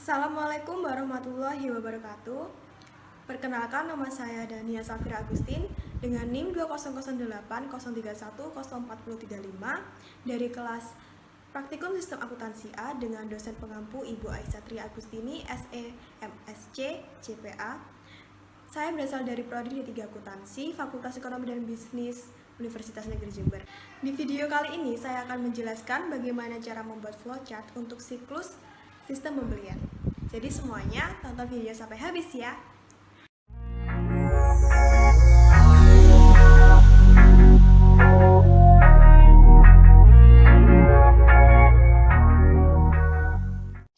Assalamualaikum warahmatullahi wabarakatuh. Perkenalkan, nama saya Dania Safira Agustin dengan NIM 200803104035 dari kelas Praktikum Sistem Akuntansi A dengan dosen pengampu Ibu Aisyah Tri Agustini, SE, MSc, CPA. Saya berasal dari Prodi D3 Akuntansi, Fakultas Ekonomi dan Bisnis Universitas Negeri Jember. Di video kali ini saya akan menjelaskan bagaimana cara membuat flowchart untuk siklus sistem pembelian. Jadi semuanya tonton video sampai habis ya.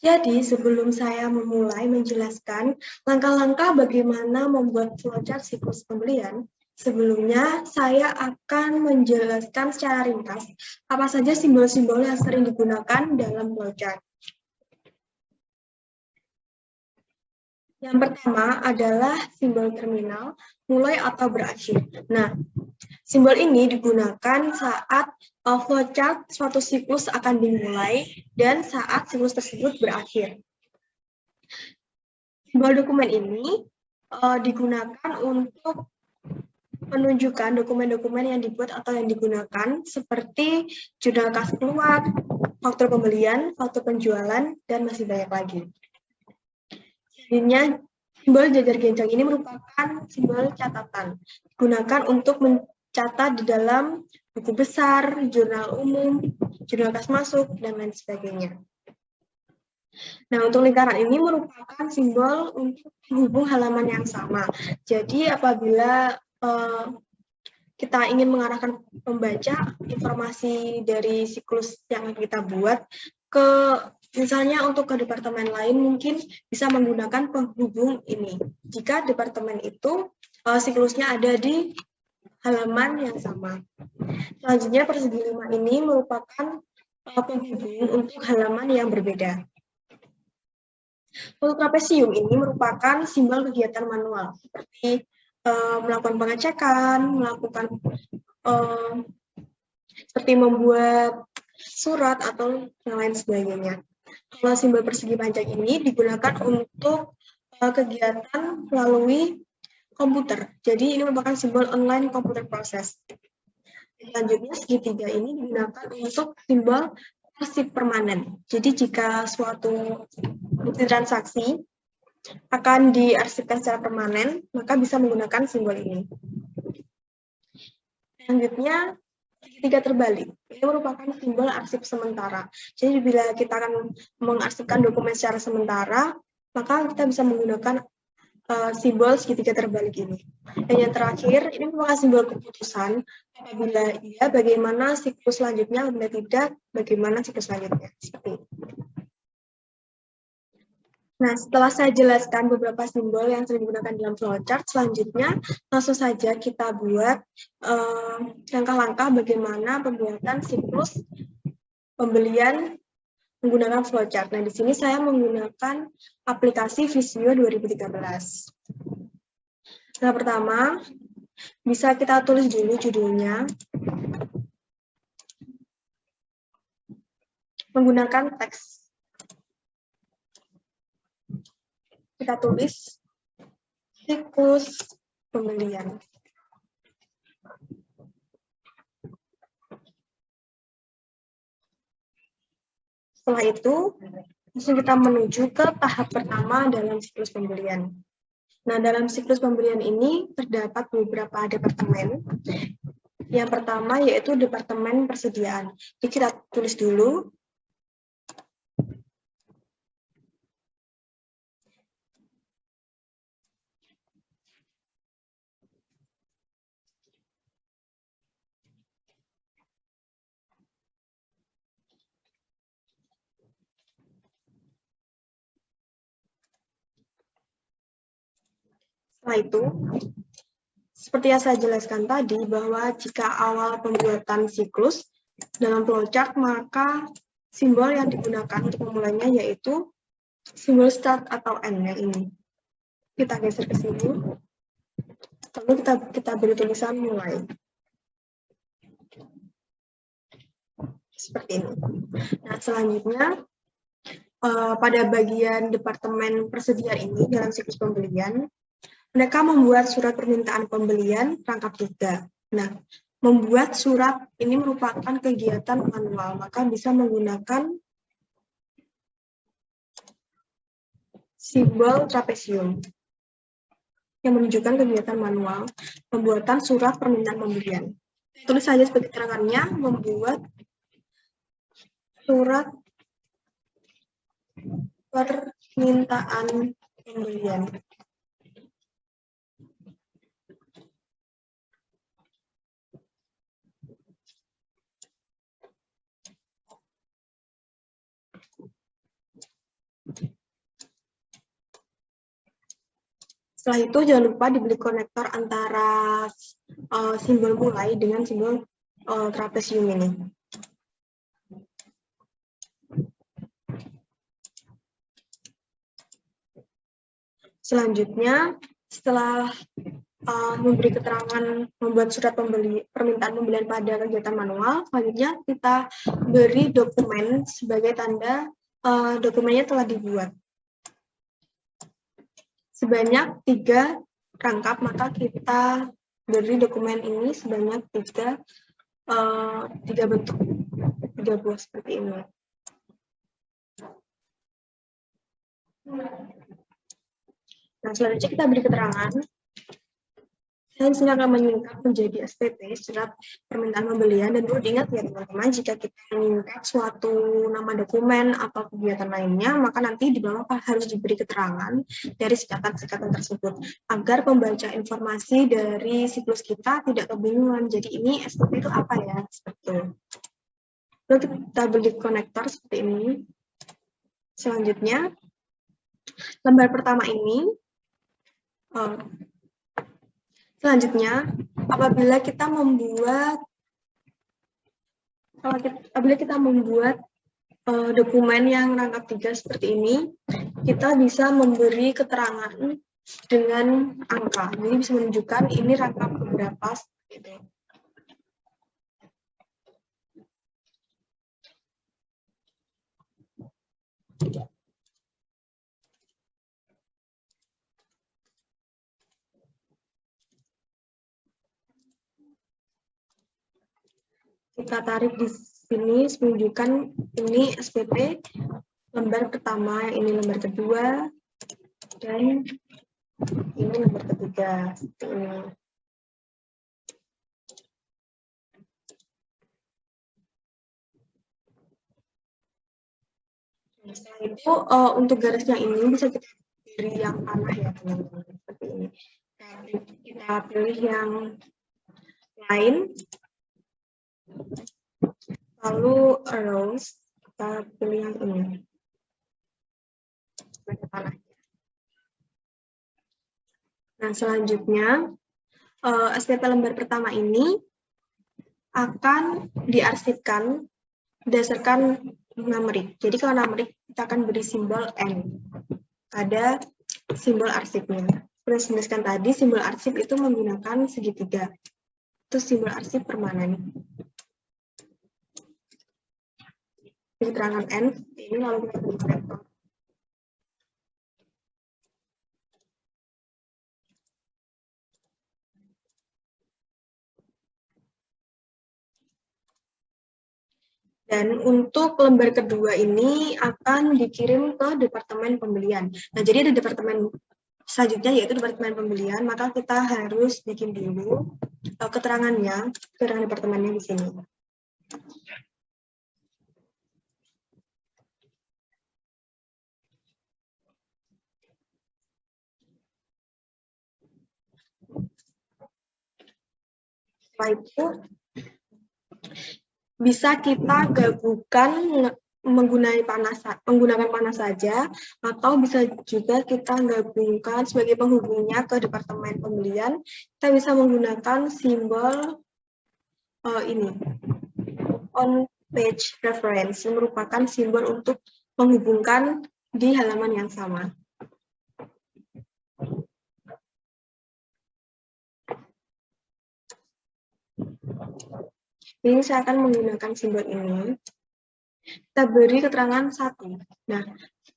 Jadi sebelum saya memulai menjelaskan langkah-langkah bagaimana membuat flowchart siklus pembelian, sebelumnya saya akan menjelaskan secara ringkas apa saja simbol-simbol yang sering digunakan dalam flowchart. Yang pertama adalah simbol terminal, mulai atau berakhir. Nah, simbol ini digunakan saat flowchart suatu siklus akan dimulai dan saat siklus tersebut berakhir. Simbol dokumen ini digunakan untuk menunjukkan dokumen-dokumen yang dibuat atau yang digunakan seperti jurnal kas keluar, faktur pembelian, faktur penjualan, dan masih banyak lagi. Selanjutnya, simbol jajar genjang ini merupakan simbol catatan, digunakan untuk mencatat di dalam buku besar, jurnal umum, jurnal kas masuk, dan lain sebagainya. Nah, untuk lingkaran ini merupakan simbol untuk menghubung halaman yang sama. Jadi, apabila kita ingin mengarahkan pembaca informasi dari siklus yang kita buat ke misalnya untuk ke departemen lain mungkin bisa menggunakan penghubung ini. Jika departemen itu siklusnya ada di halaman yang sama. Selanjutnya persegi 5 ini merupakan penghubung untuk halaman yang berbeda. Untuk trapesium ini merupakan simbol kegiatan manual seperti melakukan pengecekan, melakukan seperti membuat surat atau yang lain sebagainya. Kalau simbol persegi panjang ini digunakan untuk kegiatan melalui komputer. Jadi ini merupakan simbol online computer process. Selanjutnya segitiga ini digunakan untuk simbol arsip permanen. Jadi jika suatu bukti transaksi akan diarsipkan secara permanen, maka bisa menggunakan simbol ini. Selanjutnya, segitiga terbalik. Ini merupakan simbol arsip sementara. Jadi bila kita akan mengarsipkan dokumen secara sementara, maka kita bisa menggunakan simbol segitiga terbalik ini. Dan yang terakhir, ini merupakan simbol keputusan. Apabila iya, bagaimana siklus selanjutnya, apabila tidak, bagaimana siklus selanjutnya. Seperti ini. Nah, setelah saya jelaskan beberapa simbol yang sering digunakan dalam flowchart, selanjutnya langsung saja kita buat langkah-langkah bagaimana pembuatan siklus pembelian menggunakan flowchart. Nah, di sini saya menggunakan aplikasi Visio 2013. Nah, pertama, bisa kita tulis dulu judulnya menggunakan teks. Kita tulis siklus pembelian. Setelah itu, langsung kita menuju ke tahap pertama dalam siklus pembelian. Nah, dalam siklus pembelian ini terdapat beberapa departemen. Yang pertama yaitu departemen persediaan. Jadi kita tulis dulu. Setelah itu, seperti yang saya jelaskan tadi, bahwa jika awal pembuatan siklus dalam flowchart, maka simbol yang digunakan untuk memulainya yaitu simbol start atau end-nya ini. Kita geser ke sini, lalu kita beri tulisan mulai. Seperti ini. Nah, selanjutnya, pada bagian departemen persedia ini dalam siklus pembelian, mereka membuat surat permintaan pembelian rangkap 3. Nah, membuat surat ini merupakan kegiatan manual, maka bisa menggunakan simbol trapesium yang menunjukkan kegiatan manual pembuatan surat permintaan pembelian. Tulis saja sebagai keterangannya, membuat surat permintaan pembelian. Setelah itu jangan lupa dibeli konektor antara simbol mulai dengan simbol trapesium ini. Selanjutnya, setelah memberi keterangan membuat surat permintaan pembelian pada kegiatan manual, selanjutnya kita beri dokumen sebagai tanda dokumennya telah dibuat. Sebanyak 3 rangkap, maka kita beri dokumen ini sebanyak 3 bentuk, 3 buah seperti ini. Nah, selanjutnya kita beri keterangan. Saya di sini akan menyingkat menjadi SPP, surat permintaan pembelian, dan perlu diingat ya teman-teman, jika kita menyingkat suatu nama dokumen atau kegiatan lainnya, maka nanti di bawah harus diberi keterangan dari singkatan-singkatan tersebut, agar pembaca informasi dari siklus kita tidak kebingungan. Jadi ini SPP itu apa ya? Seperti itu. Lalu kita beli konektor seperti ini. Selanjutnya, lembar pertama ini, selanjutnya, apabila kita membuat dokumen yang rangkap 3 seperti ini, kita bisa memberi keterangan dengan angka. Jadi bisa menunjukkan ini rangkap beberapa gitu. Kita tarik di sini menunjukkan ini SPP lembar pertama, ini lembar kedua, dan ini lembar ketiga. Ini. Setelah itu untuk garisnya ini bisa kita pilih yang panah ya teman-teman, seperti ini. Kita pilih yang lain. Lalu arrows, kita pilih yang ini. Nah, selanjutnya, SPP lembar pertama ini akan diarsipkan berdasarkan numerik. Jadi kalau numerik, kita akan beri simbol N pada simbol arsipnya. Seperti dituliskan tadi, simbol arsip itu menggunakan segitiga. Itu simbol arsip permanen. Keterangan N, ini lalu kita beri konektor. Dan untuk lembar kedua ini akan dikirim ke departemen pembelian. Nah, jadi ada departemen selanjutnya yaitu departemen pembelian, maka kita harus bikin dulu keterangannya, keterangan departemennya di sini. Setelah itu bisa kita gabungkan menggunakan panas saja, atau bisa juga kita gabungkan sebagai penghubungnya ke departemen pembelian. Kita bisa menggunakan simbol ini, on page reference, yang merupakan simbol untuk menghubungkan di halaman yang sama. Ini saya akan menggunakan simbol ini. Kita beri keterangan 1. Nah,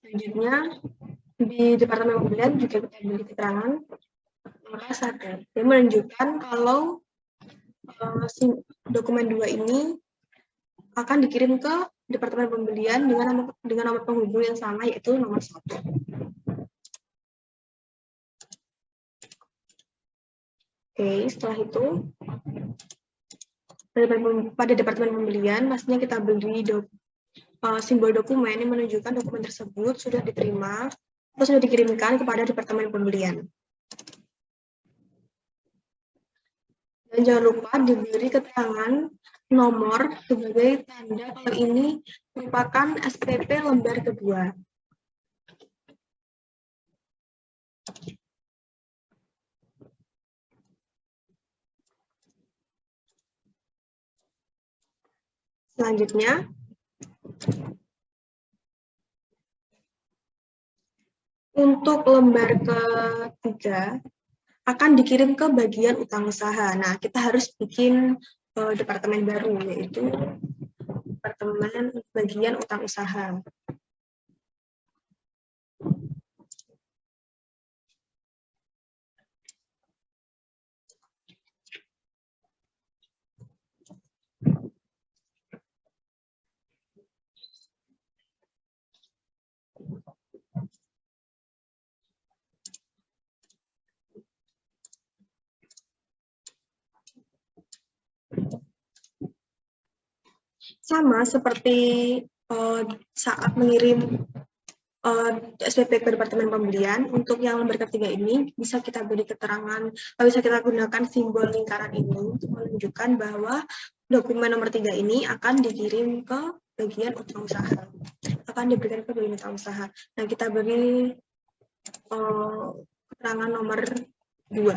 Selanjutnya, di Departemen Pembelian juga kita beri keterangan angka 1. Dia menunjukkan kalau dokumen 2 ini akan dikirim ke Departemen Pembelian dengan nomor penghubung yang sama, yaitu nomor 1. Oke, setelah itu, pada Departemen Pembelian, pastinya kita beri simbol dokumen yang menunjukkan dokumen tersebut sudah diterima atau sudah dikirimkan kepada Departemen Pembelian. Dan jangan lupa diberi keterangan nomor sebagai tanda kalau ini merupakan SPP lembar kedua. Selanjutnya, untuk lembar ketiga akan dikirim ke bagian utang usaha. Nah, kita harus bikin departemen baru, yaitu Departemen Bagian Utang Usaha. Sama seperti saat mengirim SPP ke Departemen Pembelian, untuk yang lembar ketiga ini bisa kita beri keterangan, bisa kita gunakan simbol lingkaran ini untuk menunjukkan bahwa dokumen nomor 3 ini akan dikirim ke bagian utang usaha, akan diberikan ke bagian utang usaha. Nah, kita beri keterangan nomor 2.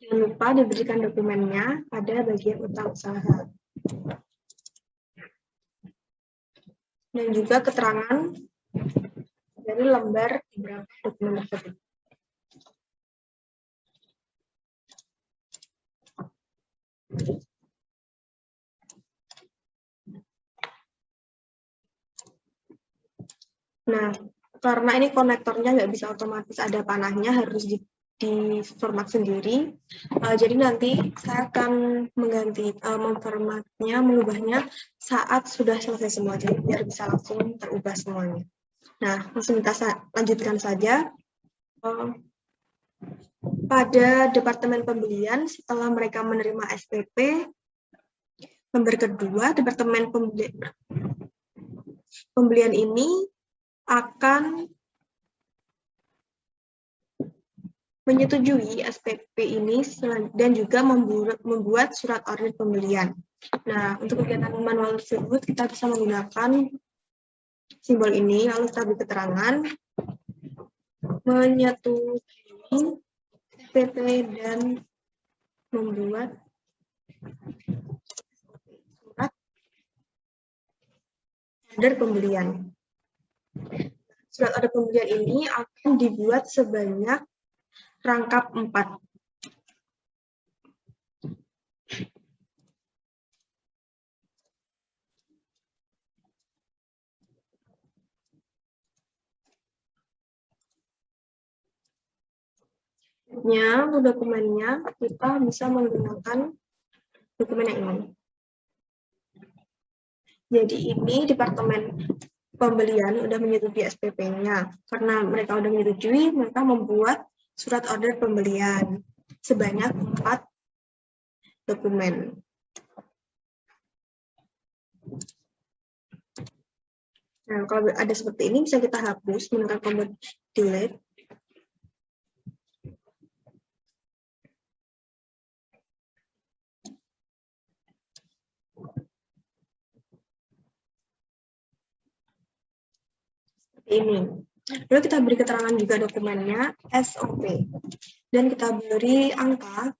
Jangan lupa diberikan dokumennya pada bagian utang usaha. Dan juga keterangan dari lembar beberapa dokumen tersebut. Nah, karena ini konektornya nggak bisa otomatis ada panahnya, harus di format sendiri. Jadi nanti saya akan mengganti memformatnya, mengubahnya saat sudah selesai semua, jadi biar bisa langsung terubah semuanya. Nah, langsung kita lanjutkan saja. Pada Departemen Pembelian, setelah mereka menerima SPP, lembar kedua, Departemen Pembelian ini akan menyetujui SPP ini dan juga membuat surat order pembelian. Nah, untuk kegiatan manual tersebut kita bisa menggunakan simbol ini, lalu kita beri keterangan menyetujui SPP dan membuat surat order pembelian. Surat order pembelian ini akan dibuat sebanyak rangkap 4. Untuk dokumennya, kita bisa menggunakan dokumen yang ini. Jadi ini Departemen Pembelian udah menyetujui SPP-nya. Karena mereka udah menyetujui, mereka membuat surat order pembelian sebanyak 4 dokumen. Nah, kalau ada seperti ini bisa kita hapus menggunakan tombol delete. Seperti ini. Lalu kita beri keterangan juga dokumennya SOP. Dan kita beri angka.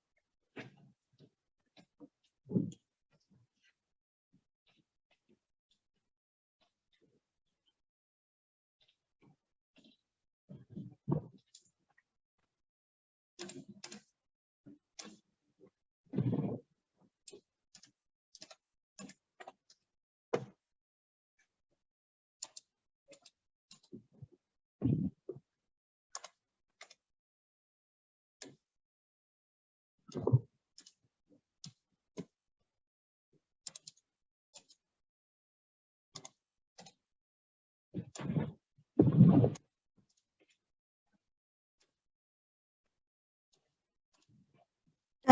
Kita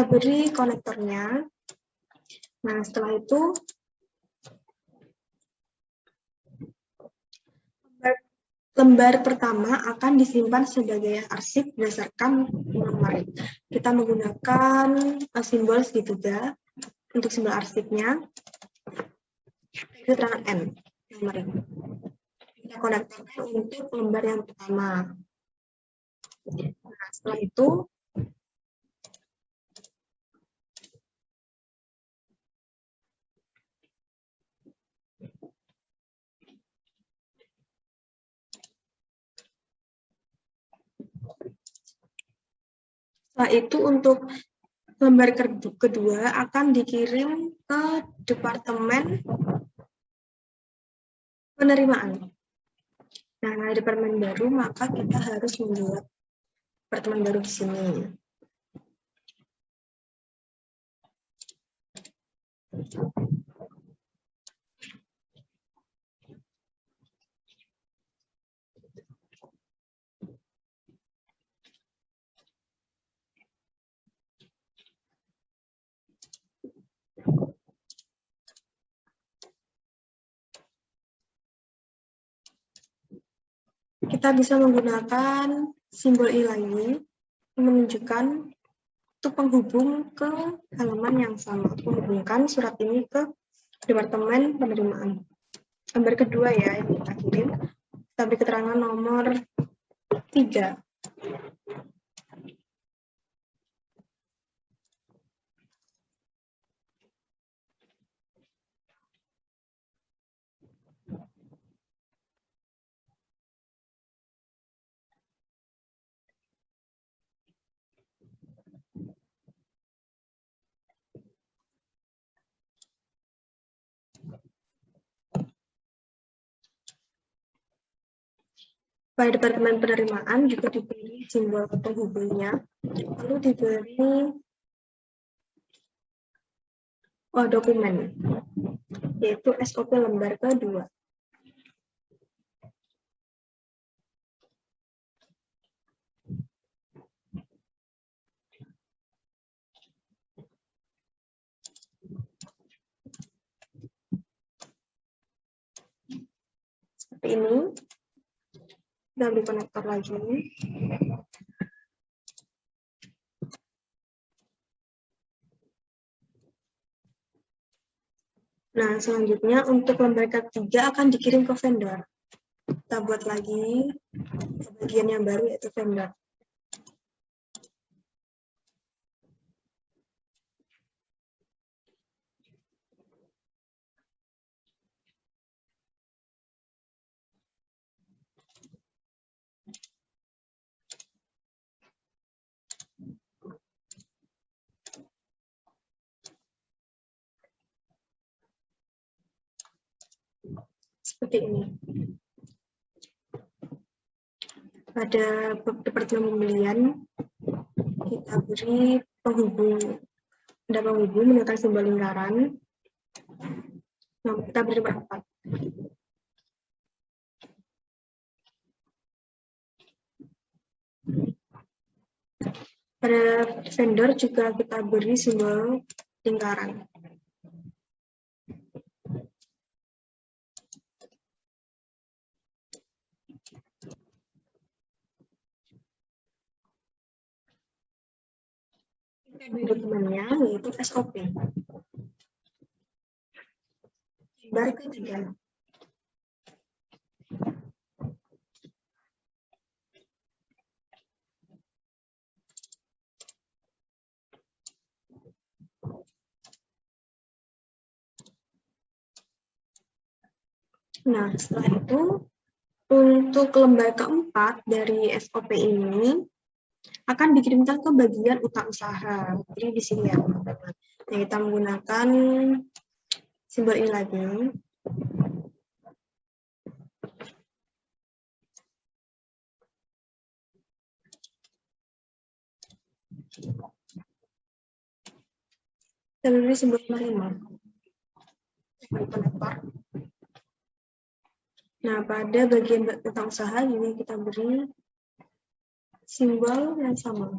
beri konektornya. Nah, setelah itu lembar pertama akan disimpan sebagai arsip berdasarkan nomor. Kita menggunakan simbol segitiga untuk simbol arsipnya. Keterangan N nomor ini. Kita konektorkan untuk lembar yang pertama. Nah, setelah itu untuk lembar kedua akan dikirim ke departemen penerimaan. Nah, di departemen baru maka kita harus membuat departemen baru di sini. Kita bisa menggunakan simbol I lagi menunjukkan untuk penghubung ke halaman yang sama, menghubungkan surat ini ke departemen penerimaan. Lembar kedua ya yang kita kirim, kita beri keterangan nomor 3. Pada departemen penerimaan juga diberi simbol penghubungnya, lalu diberi dokumen, yaitu SOP lembar kedua. Seperti ini. Kita beri konektor lagi. Nah, selanjutnya untuk lembar ketiga akan dikirim ke vendor. Kita buat lagi bagian yang baru yaitu vendor. Seperti ini. Pada departemen pembelian, kita beri penghubung. Ada penghubung menggunakan simbol lingkaran. Nah, kita beri nomor 4. Pada vendor juga kita beri simbol lingkaran. Dokumennya yaitu SOP. Lembar ketiga. Nah, setelah itu untuk lembar keempat dari SOP ini akan dikirimkan ke bagian utang usaha. Jadi di sini ya, teman-teman. Nah, kita menggunakan simbol ini lagi. Kita beri simbol penerima. Penekor. Nah, pada bagian tentang usaha ini kita beri simbol yang sama.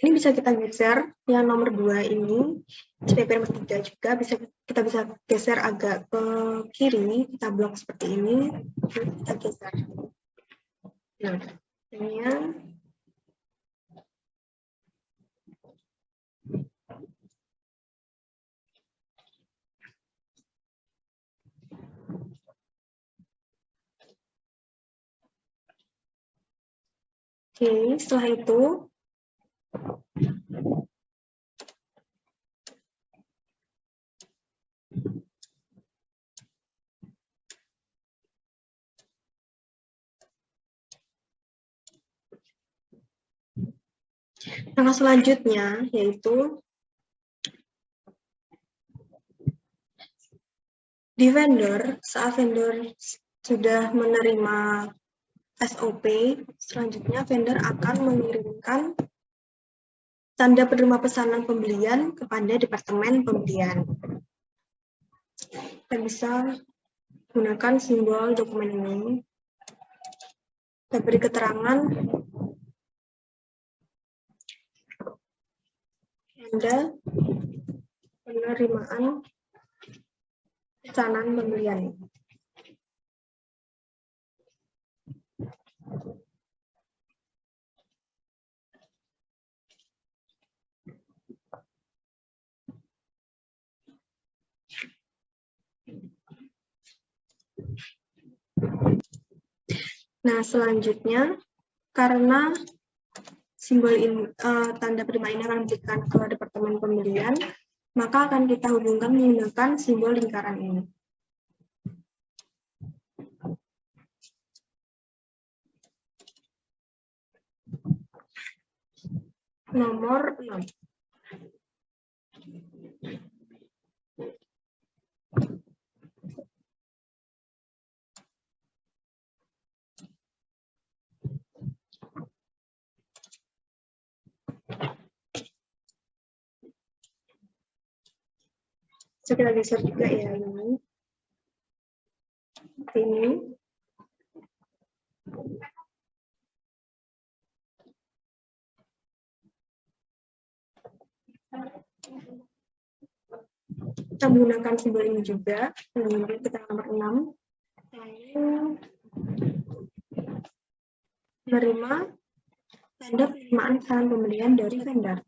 Ini bisa kita geser, yang nomor 2 ini, CPP nomor 3 juga kita bisa geser agak ke kiri, kita blok seperti ini, kita geser. Nah, ini ya. Oke, setelah itu langkah selanjutnya yaitu di vendor, saat vendor sudah menerima SOP, selanjutnya vendor akan mengirimkan tanda penerima pesanan pembelian kepada Departemen Pembelian. Kita bisa gunakan simbol dokumen ini. Kita beri keterangan tanda penerimaan pesanan pembelian. Nah, selanjutnya, karena simbol ini, tanda penerima ini akan diberikan ke Departemen Pembelian, maka akan kita hubungkan menggunakan simbol lingkaran ini. Nomor 6. Bisa kita geser juga ya ini. Ini. Kita menggunakan simbol ini juga. Lalu kita nomor 6. Lalu menerima tanda penerimaan pesanan pembelian dari vendor.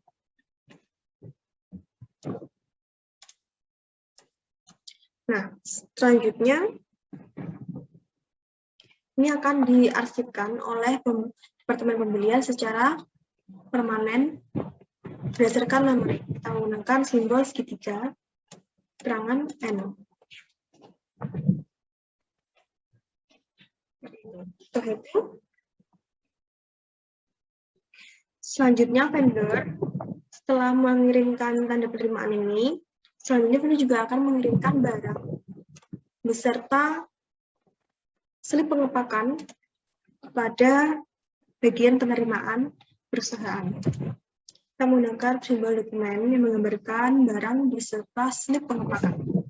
Nah, selanjutnya ini akan diarsipkan oleh Departemen Pembelian secara permanen berdasarkan nomor. Kita menggunakan simbol segitiga keterangan N. Setelah itu, selanjutnya vendor setelah mengirimkan tanda penerimaan ini, selanjutnya vendor juga akan mengirimkan barang beserta slip pengepakan kepada bagian penerimaan perusahaan. Kita menggunakan simbol dokumen yang menggambarkan barang beserta slip pengepakan.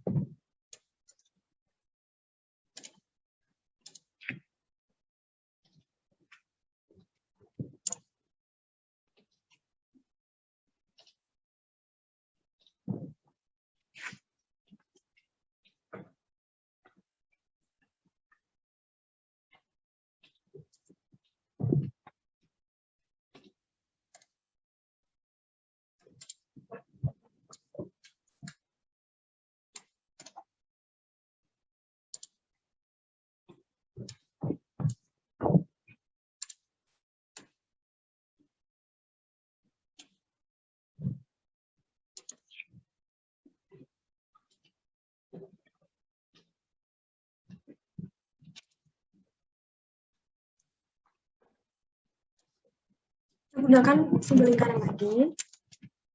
Menggunakan simbol lingkaran lagi,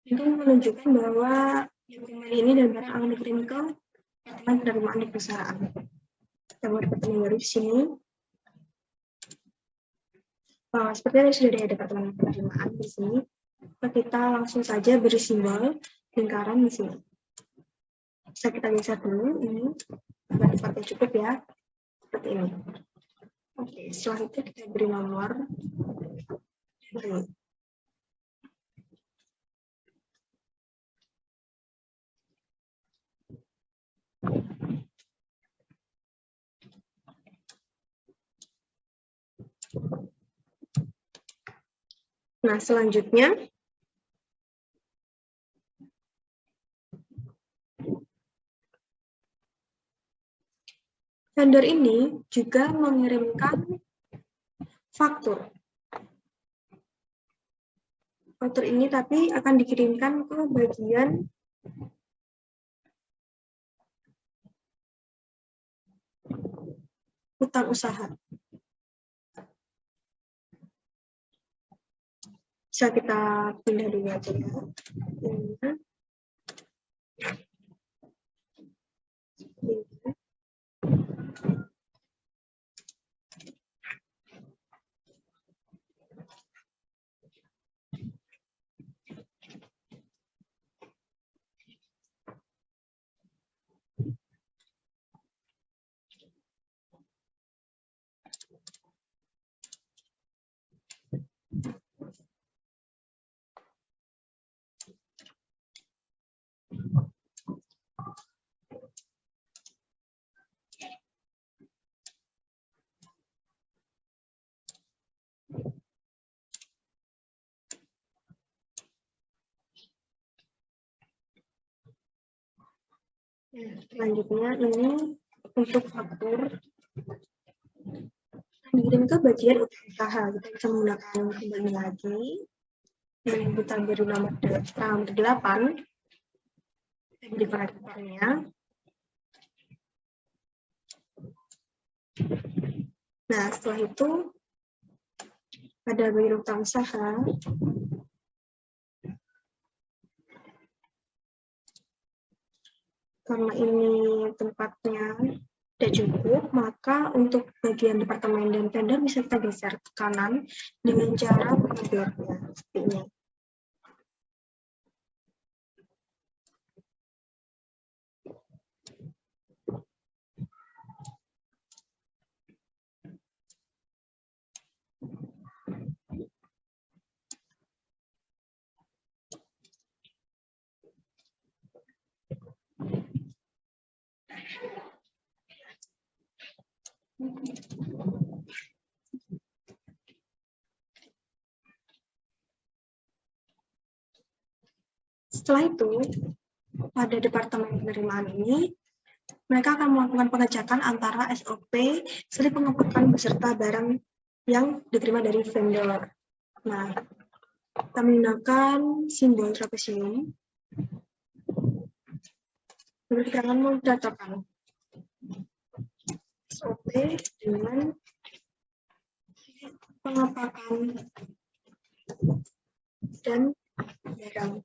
itu menunjukkan bahwa dokumen ini dan barang akan dikirim ke Departemen Penerimaan di perusahaan. Gambar departemen baru di sini. Seperti sudah ada departemen penerimaan di sini. Kita langsung saja beri simbol lingkaran di sini. Bisa kita geser dulu ini, agar cukup ya, seperti ini. Oke, setelah itu kita beri nomor. Nah, selanjutnya vendor ini juga mengirimkan faktur. Faktur ini tapi akan dikirimkan ke bagian utang usaha. Bisa kita pindah dulu aja ya. Selanjutnya ini untuk faktur dikirim ke bagian usaha. Kita bisa menggunakan kembali lagi yang kita beri nomor 8. Kita beri karakternya. Nah, setelah itu pada bagian utang usaha karena ini tempatnya tidak cukup, maka untuk bagian departemen dan vendor bisa kita geser ke kanan dengan cara mengejarnya seperti ini. Setelah itu, pada departemen penerimaan ini, mereka akan melakukan pengecekan antara SOP, slip pengepakan beserta barang yang diterima dari vendor. Nah, kita menggunakan simbol trapesium. Lalu kita akan mendatakan SOP dengan pengepakan dan barang.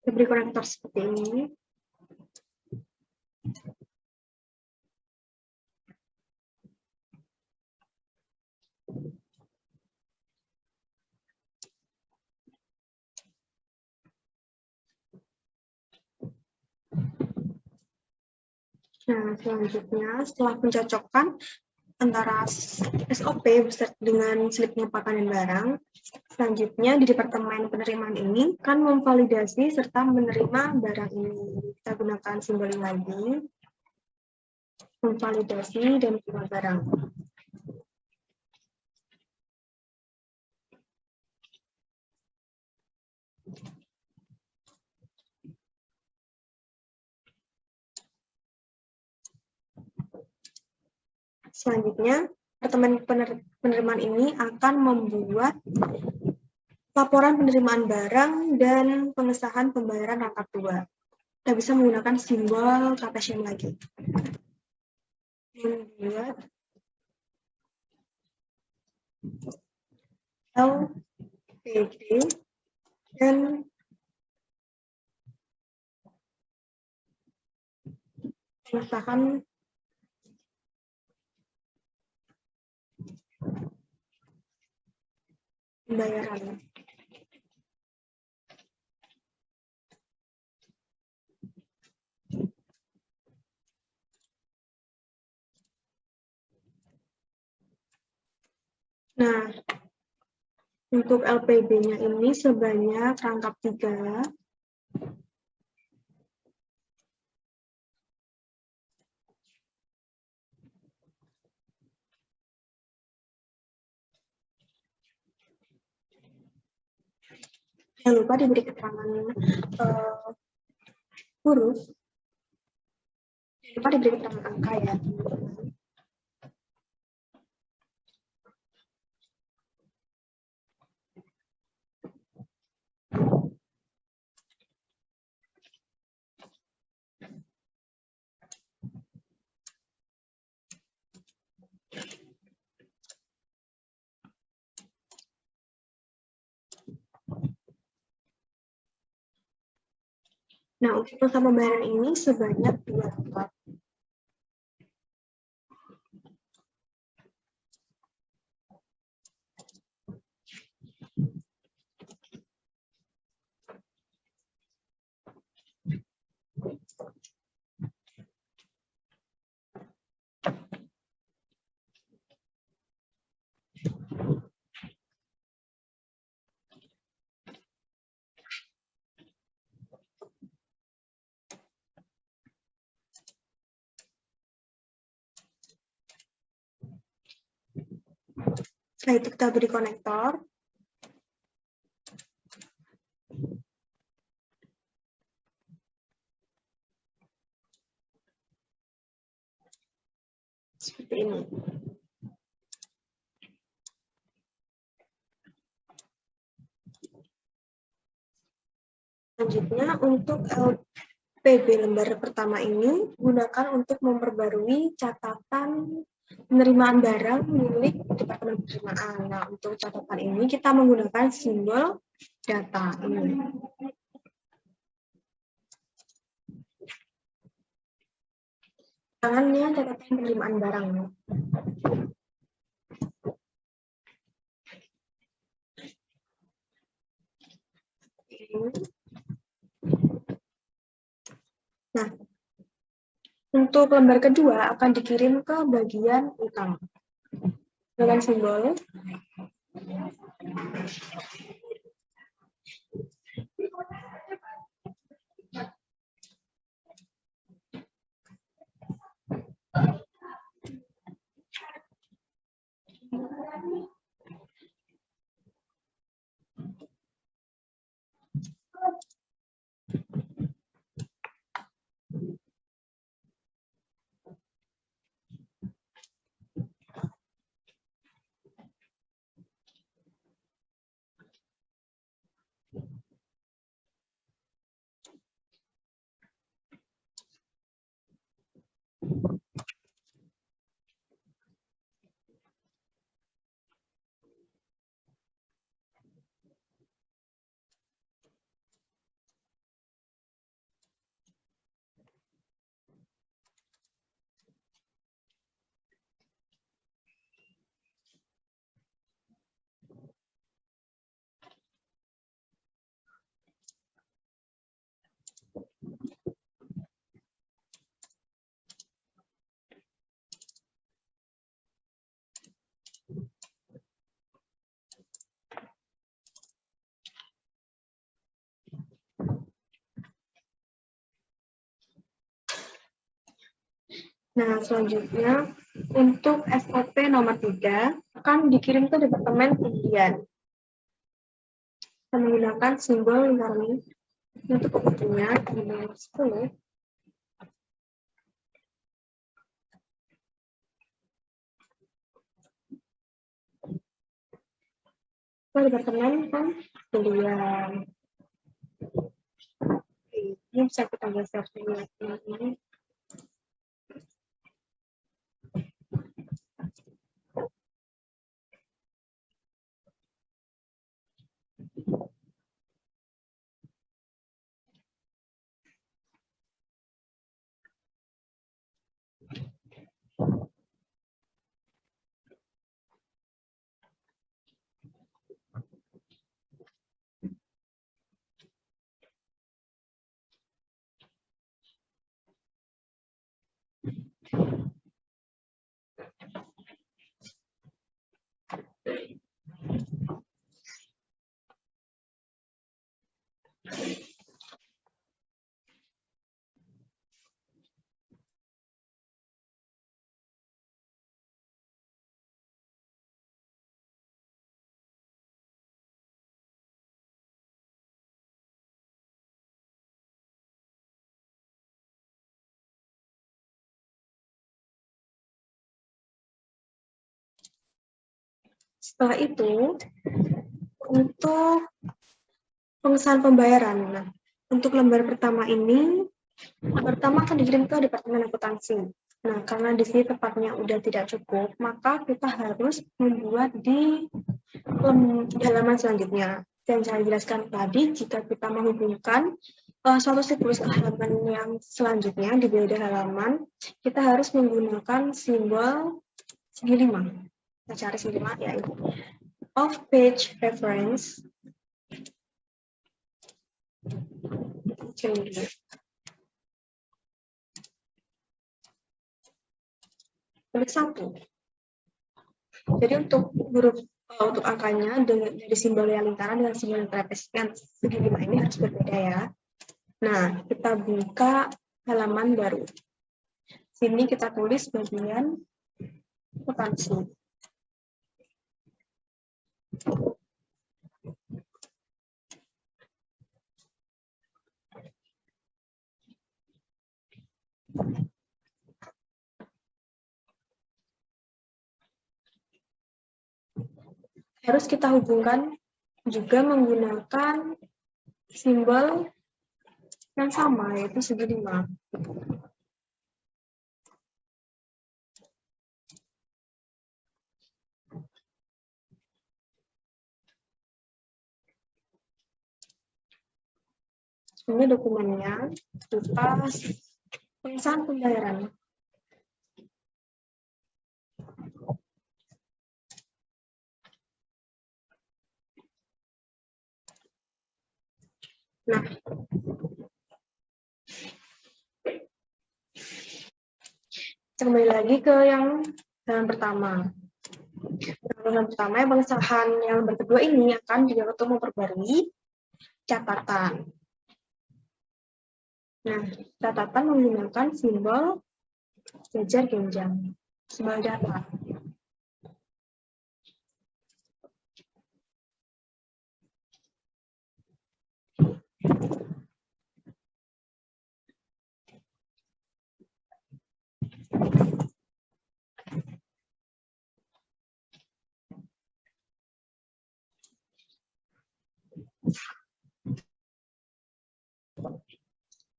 Kita beri konektor seperti ini. Nah, selanjutnya setelah pencocokkan antara SOP beserta dengan slip pengepakan dan barang, selanjutnya di departemen penerimaan ini akan memvalidasi serta menerima barang ini. Kita gunakan simbol lagi, memvalidasi dan menerima barang. Selanjutnya, departemen penerimaan ini akan membuat laporan penerimaan barang dan pengesahan pembayaran rangkap 2. Kita bisa menggunakan simbol trapesium lagi. Membuat LPD dan pengesahan pembayaran. Nah, untuk LPB-nya ini sebanyak rangkap 3. Jangan lupa diberi keterangan huruf. Jangan lupa diberi keterangan angka ya, teman-teman. Nah, untuk masa pembayaran ini sebanyak 2 rangkap. Setelah itu kita beri konektor. Seperti ini. Selanjutnya, untuk LPB lembar pertama ini gunakan untuk memperbarui catatan penerimaan barang milik Departemen Penerimaan. Nah, untuk catatan ini kita menggunakan simbol data ini. Tangannya catatan penerimaan barang. Nah, untuk lembar kedua akan dikirim ke bagian utang dengan simbol Nah, selanjutnya untuk SOP nomor 3 akan dikirim ke Departemen Undian. Kita menggunakan simbol lingkaran untuk ukurannya nomor 10. Ke Departemen Undian. Ini bisa kita geser ya, teman-teman. Setelah itu, untuk pengesahan pembayaran. Nah, untuk lembar pertama ini, pertama akan dikirim ke Departemen Akuntansi. Nah, karena di sini tempatnya udah tidak cukup, maka kita harus membuat di halaman selanjutnya. Dan saya jelaskan tadi, jika kita menghubungkan suatu siklus ke halaman yang selanjutnya di beda halaman, kita harus menggunakan simbol segi 5. Kita cari segi 5, yaitu off page reference. Klik 1. Jadi untuk huruf untuk angkanya dari simbol yang lingkaran dengan simbol yang trapez yang segi 5 ini harus berbeda ya. Nah, kita buka halaman baru. Sini kita tulis bagian akuntansi. Harus kita hubungkan juga menggunakan simbol yang sama, yaitu segi 5. Ini dokumennya, kita pengesahan pembayaran. Nah, kembali lagi ke yang pertama. Yang pertama, yang pengesahan yang kedua ini akan juga untuk memperbarui catatan. Nah, catatan menggunakan simbol jajar genjang, simbol data.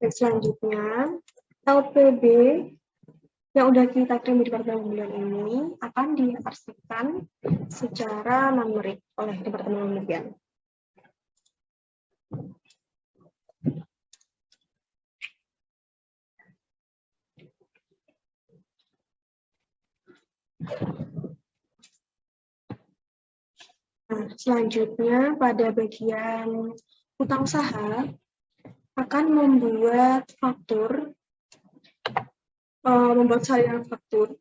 Dan selanjutnya, LPB yang udah kita kirim di Departemen Pemilihan ini akan diarsipkan secara numerik oleh Departemen Pemilihan. Nah, selanjutnya pada bagian utang usaha akan membuat faktur, membuat salinan faktur.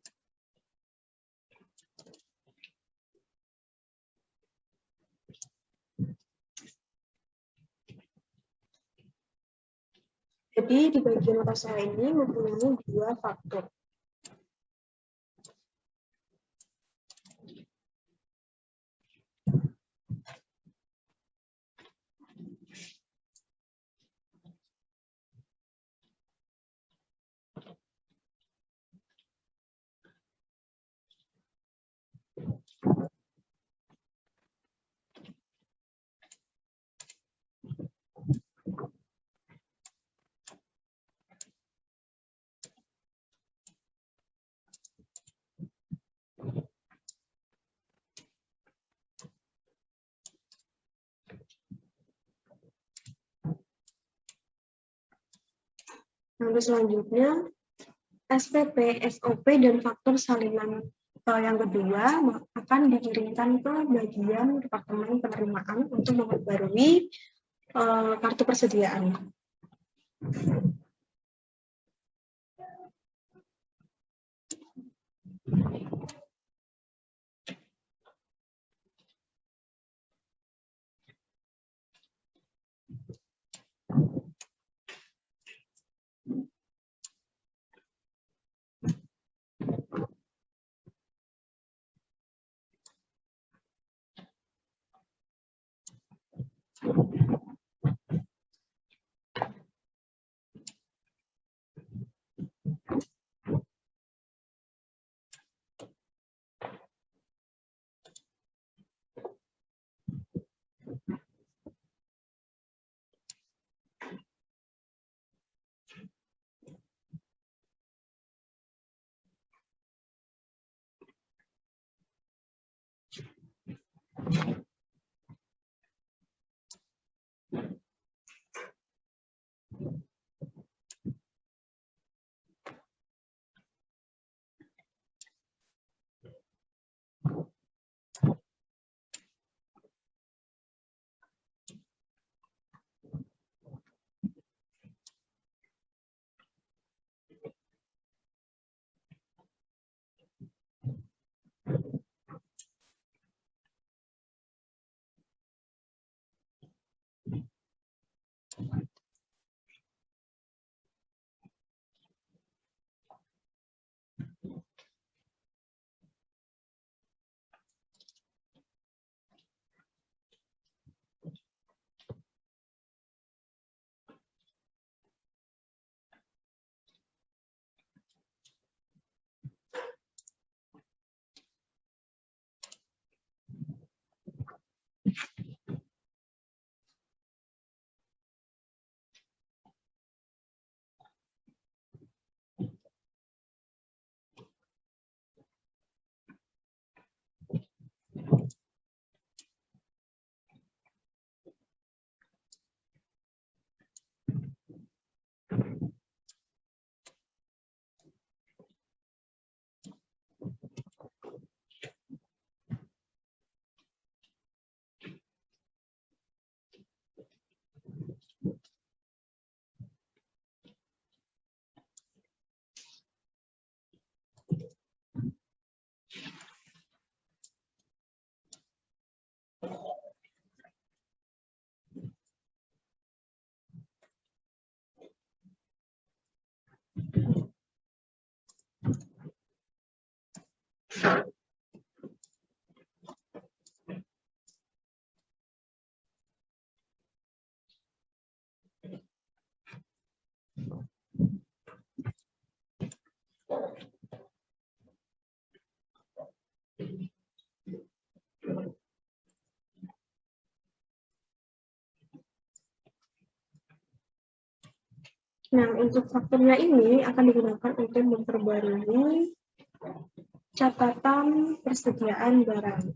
Jadi di bagian utang usaha ini mempunyai 2 faktur. Lalu selanjutnya, SPP, SOP, dan faktur salinan yang kedua akan dikirimkan ke bagian Departemen Penerimaan untuk memperbarui kartu persediaan. Nah, untuk faktornya ini akan digunakan untuk memperbarui catatan persediaan barang.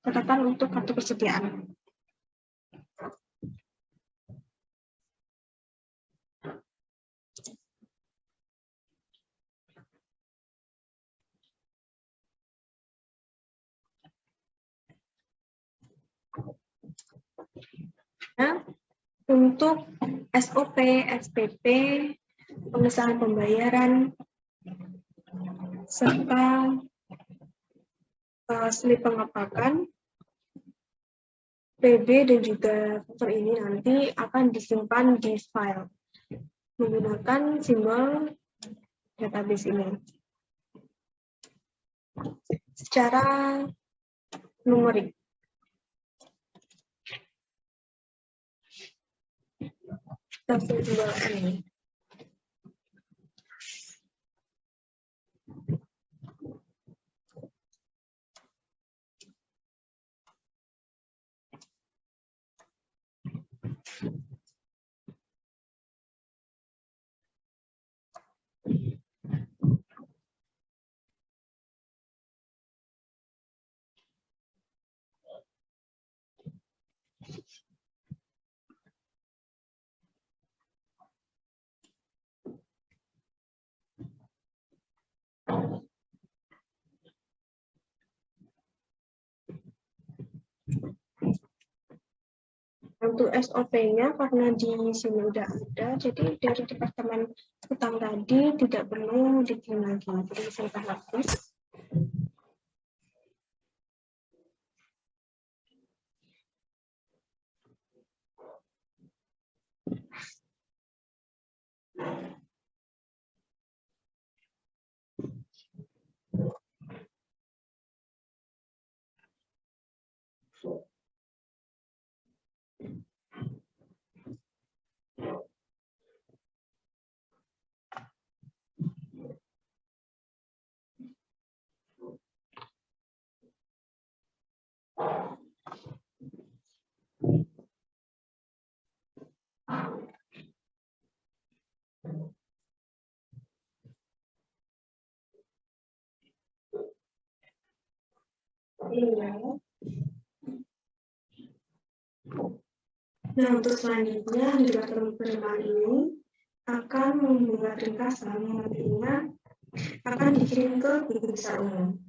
Catatan untuk kartu persediaan. Nah, untuk SOP, SPP, pengesahan pembayaran, serta slip pengepakan, PB dan juga faktor ini nanti akan disimpan di file menggunakan simbol database ini. Secara numerik. Langsung simbol N. Untuk SOP-nya karena di sini udah ada, jadi dari Departemen Utang tadi tidak perlu dikirim lagi. Jadi saya hapus. Nah, untuk selanjutnya, indikator penerimaan ini akan membuat ringkasan yang nantinya akan dikirim ke guru besar umum.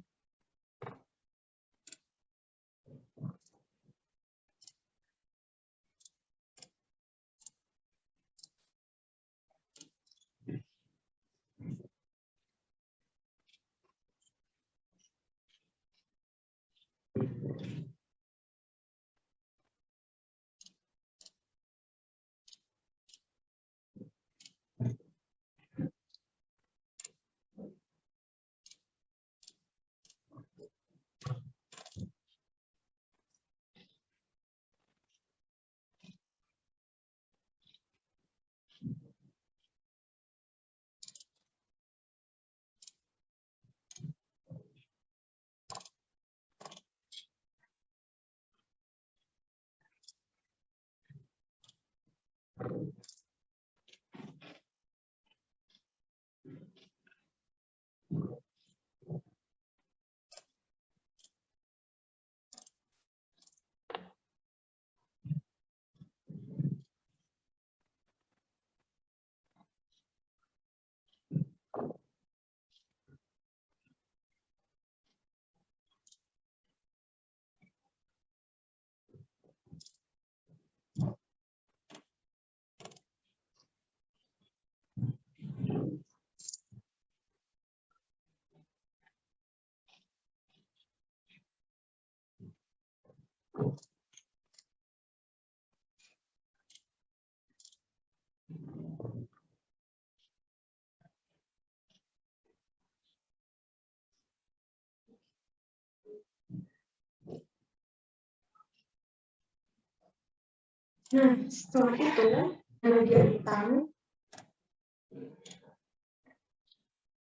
Nah, setelah itu, di bagian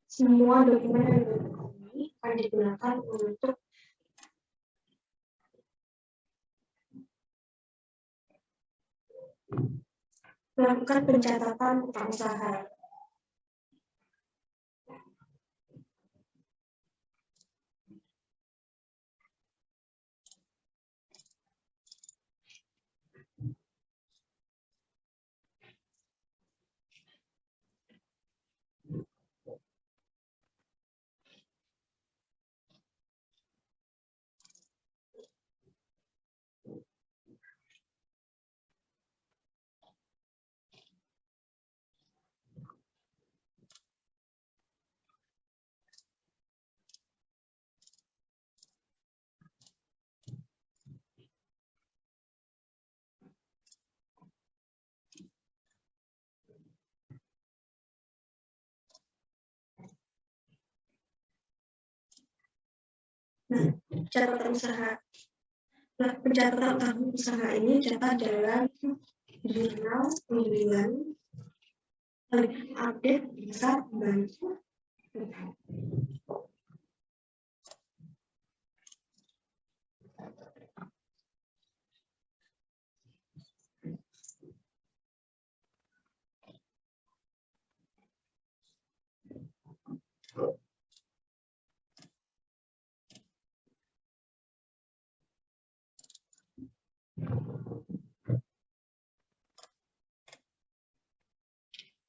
semua dokumen yang ini akan digunakan untuk melakukan pencatatan utang usaha. Nah, catatan usaha. Nah, pencatatan utang usaha ini dicatat dalam jurnal pembelian update bisa membantu.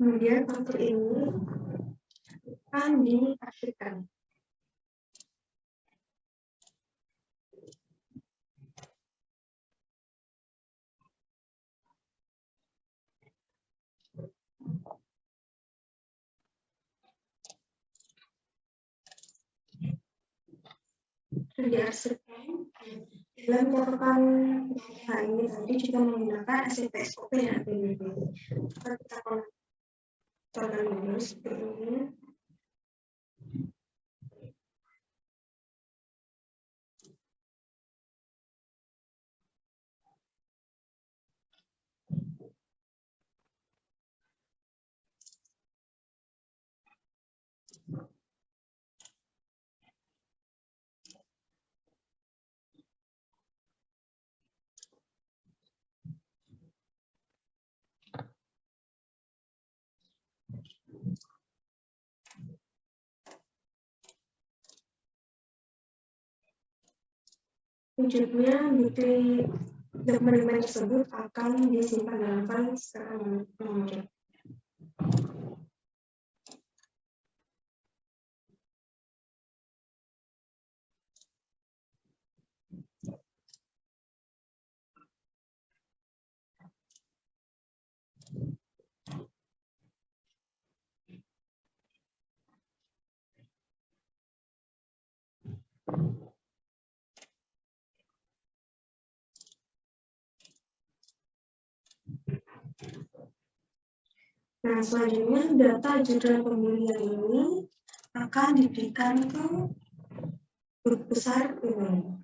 Kemudian faktur ini akan diarsipkan. Diarsipkan dalam catatan ini tadi juga menggunakan SPSOP dan APBD. Kita contohkan dulu seperti ini. Wujudnya bukti dokumen tersebut akan disimpan dalam file secara mungkin. Nah, selanjutnya data jurnal pemilihan ini akan diberikan ke grup besar umum.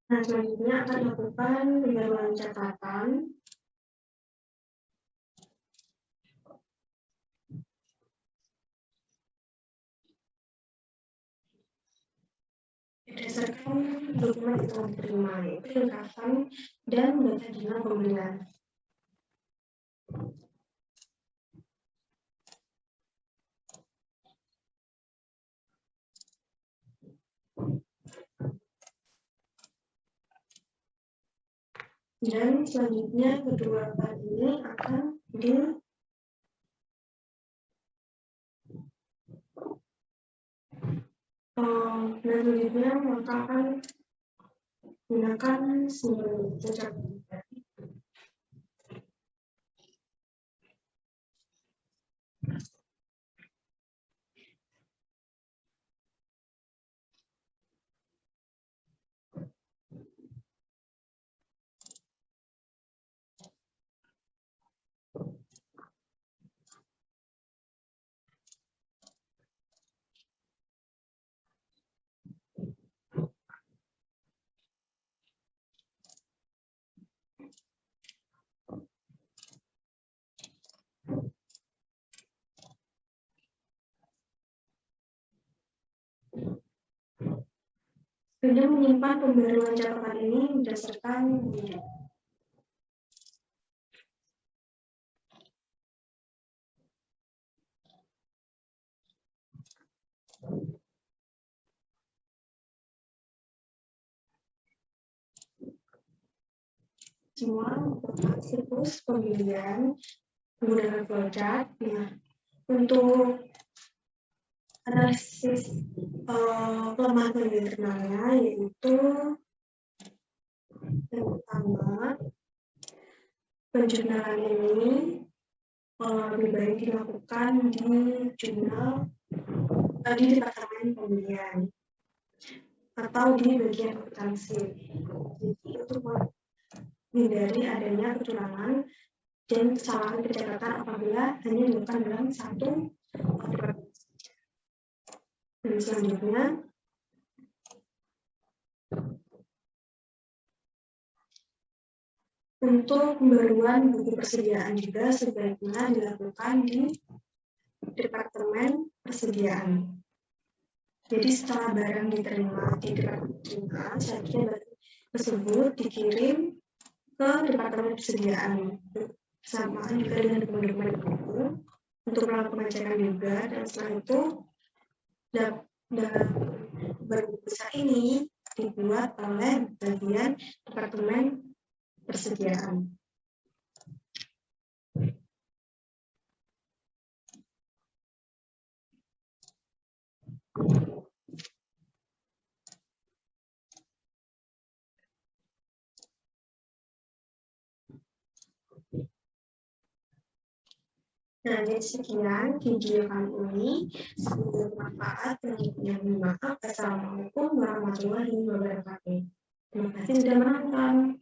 Nah, selanjutnya akan dilakukan pembaruan catatan berdasarkan dokumen yang telah diterima, yaitu lengkapan dan data jurnal pemilihan. Dan selanjutnya kedua file ini akan selanjutnya maka akan gunakan simbol cacat. Kemudian menyimpan pembaruan catatan ini berdasarkan bidang. Semua merupakan siklus pemilihan menggunakan flowchart. Nah, untuk analisis kelemahan pemilihan internalnya, yaitu yang pertama, penjurnalan ini lebih baik dilakukan di jurnal di departemen pemilihan atau di bagian akuntansi. Jadi untuk menghindari adanya kecurangan dan kesalahan pencatatan apabila hanya dilakukan dalam satu departemen. Dan selanjutnya, untuk pembaruan buku persediaan juga sebaiknya dilakukan di departemen persediaan. Jadi setelah barang diterima di departemen persediaan, selanjutnya barang tersebut dikirim ke departemen persediaan. Bersamaan juga dengan dokumen buku untuk melakukan pengecekan juga, dan setelah itu buku besar ini dibuat oleh bagian Departemen Persediaan. Nah, jadi sekian video kali ini. Semoga bermanfaat dan yang bermanfaat. Assalamualaikum warahmatullahi wabarakatuh. Terima kasih sudah menonton.